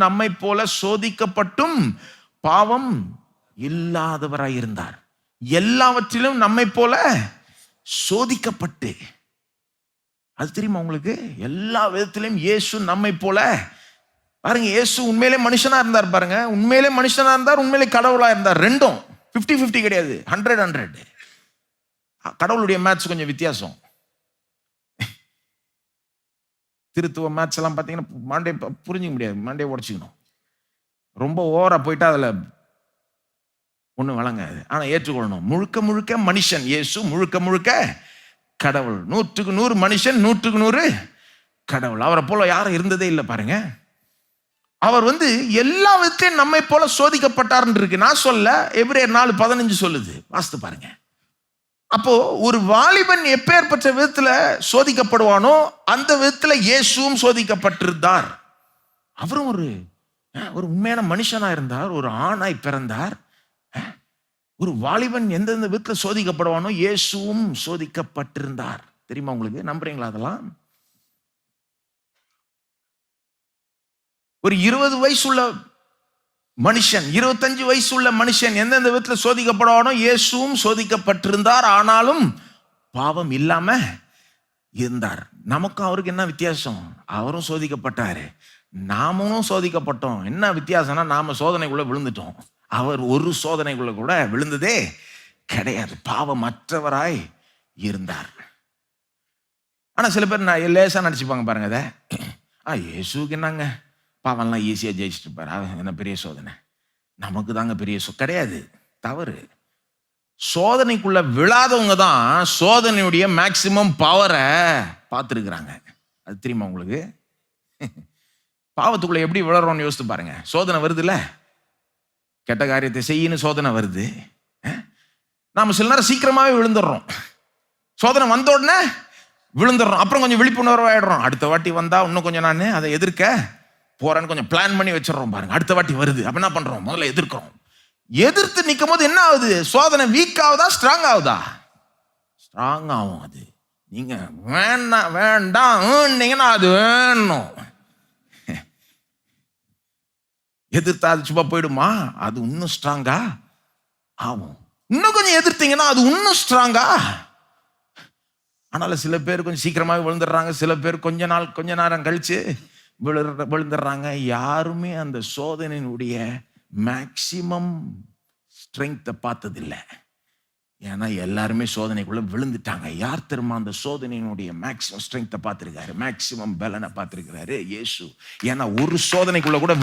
நம்மை போல சோதிக்கப்பட்டும் பாவம் இல்லாதவராயிருந்தார். எல்லாவற்றிலும் நம்மை போல சோதிக்கப்பட்டு, அது தெரியுமா உங்களுக்கு? எல்லா விதத்திலும் இயேசு நம்மை போல, பாருங்க, இயேசு உண்மையிலே மனுஷனா இருந்தார். பாருங்க, உண்மையிலே மனுஷனா இருந்தார், உண்மையிலே கடவுளா இருந்தார். ரெண்டும் 50-50 கிடையாது, 100-100. கடவுளுடைய மேத்ஸ் கொஞ்சம் வித்தியாசம். திருத்துவ மேத்ஸ் எல்லாம் பார்த்தீங்கன்னா மாண்டே புரிஞ்சிக்க முடியாது, மாண்டே உடச்சிக்கணும். ரொம்ப ஓவரா போயிட்டா அதில் ஒன்றும் வழங்காது. ஆனால் ஏற்றுக்கொள்ளணும். முழுக்க முழுக்க மனுஷன் இயேசு, முழுக்க முழுக்க கடவுள். 100க்கு 100 மனுஷன், 100க்கு 100 கடவுள். அவரை போல யாரும் இருந்ததே இல்லை. பாருங்க, அவர் எல்லா விதத்திலையும் நம்மை போல சோதிக்கப்பட்டார்ன்னு இருக்கு. நான் சொல்ல, எபிரேயர் 4:15 சொல்லுது. வாசித்து பாருங்க. அப்போ ஒரு வாலிபன் எப்பேற்பட்ட விதத்துல சோதிக்கப்படுவானோ அந்த விதத்துல இயேசுவும் சோதிக்கப்பட்டிருந்தார். அவரும் ஒரு உண்மையான மனுஷனா இருந்தார், ஒரு ஆணாய் பிறந்தார். ஒரு வாலிபன் எந்தெந்த விதத்துல சோதிக்கப்படுவானோ இயேசுவும் சோதிக்கப்பட்டிருந்தார். தெரியுமா உங்களுக்கு? நம்புறீங்களா? அதெல்லாம் ஒரு 20 வயசுள்ள மனுஷன், 25 வயசுள்ள மனுஷன் எந்தெந்த விதத்துல சோதிக்கப்படுவானோ இயேசுவும் சோதிக்கப்பட்டிருந்தார். ஆனாலும் பாவம் இல்லாம இருந்தார். நமக்கும் அவருக்கு என்ன வித்தியாசம்? அவரும் சோதிக்கப்பட்டாரு, நாமும் சோதிக்கப்பட்டோம். என்ன வித்தியாசம்னா, நாம சோதனைக்குள்ள விழுந்துட்டோம், அவர் ஒரு சோதனைக்குள்ள கூட விழுந்ததே கிடையாது. பாவமற்றவராய் இருந்தார். ஆனா சில பேர் லேசா நினைச்சுப்பாங்க. பாருங்க, அதை இயேசுக்கு என்னங்க, பாவம்லாம் ஈஸியா ஜெயிச்சுட்டு இருப்பாரு, என்ன பெரிய சோதனை, நமக்கு தாங்க பெரிய கிடையாது. தவறு. சோதனைக்குள்ள விழாதவங்க தான் சோதனையுடைய மேக்சிமம் பவரை பார்த்துருக்குறாங்க. அது தெரியுமா உங்களுக்கு? பாவத்துக்குள்ள எப்படி விழறோம்னு யோசித்து பாருங்க. சோதனை வருதுல்ல, கெட்ட காரியத்தை செய்யணும், சோதனை வருது. நாம சில நேரம் சீக்கிரமாவே விழுந்துடுறோம். சோதனை வந்த உடனே விழுந்துடுறோம். அப்புறம் கொஞ்சம் விழிப்புணர்வு ஆயிடுறோம். அடுத்த வாட்டி வந்தா இன்னும் கொஞ்சம் நான் அதை எதிர்க்க போறேன்னு கொஞ்சம் பிளான் பண்ணி வச்சிடறோம். பாருங்க, அடுத்த வாட்டி வருது, அப்ப என்ன பண்றோம்? முதல்ல எதிர்க்கிறோம். எதிர்த்து நிற்கும் போது என்ன ஆகுது? சோதனை வீக் ஆகுதா, ஸ்ட்ராங் ஆகுதா? ஸ்ட்ராங் ஆகும். அது நீங்க வேண்டாம் வேண்டாம் அது வேணும். எதிர்த்தா அது சும்மா போயிடுமா? அது இன்னும் ஸ்ட்ராங்கா ஆகும். இன்னும் கொஞ்சம் எதிர்த்தீங்கன்னா அது இன்னும் ஸ்ட்ராங்கா. ஆனாலும் சில பேர் கொஞ்சம் சீக்கிரமாக விழுந்துடுறாங்க, சில பேர் கொஞ்ச நேரம் கழிச்சு விழுந்துடுறாங்க. யாருமே அந்த சோதனையினுடைய மேக்சிமம் ஸ்ட்ரென்த்தை பார்த்ததில்லை. ஏன்னா எல்லாருமே சோதனைக்குள்ள விழுந்துட்டாங்க. யார் தெரியுமா அந்த சோதனையினுடைய மேக்சிமம் ஸ்ட்ரென்த்தை பார்த்திருக்காரு, மேக்சிமம் பலனை பார்த்திருக்கிறாரு? இயேசு. ஏன்னா ஒரு சோதனைக்குள்ள கூட